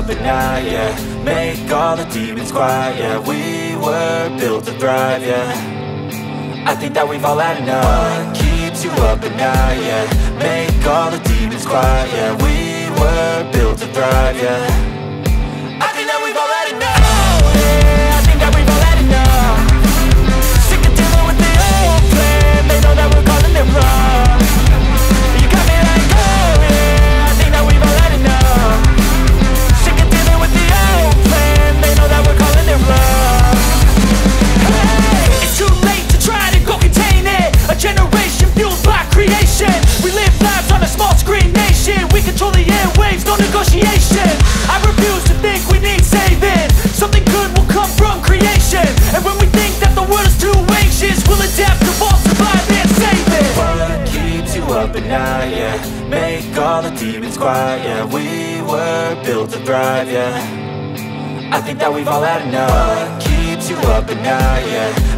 At night, yeah. Make all the demons quiet, yeah. We were built to thrive, yeah. I think that we've all had enough. What keeps you up at night, yeah. Make all the demons quiet, yeah. We were built to thrive, yeah. I think that we've all had enough. Oh, yeah, I think that we've all had enough. Sick of dealing with the old plan. They know that we're calling it wrong. You got me like, oh yeah, I think that we've all had enough. They know that we're calling it love. Hey, it's too late to try to go contain it. A generation fueled by creation. We live lives on a small screen nation. We control the airwaves, no negotiation. I refuse to think we need saving. Something good will come from creation. And when we think that the world is too anxious, we'll adapt, evolve, survive and save it. What keeps you up at night, yeah. Make all the demons quiet, yeah. We were built to thrive, yeah. I think that we've all had enough. What keeps you up at night, yeah.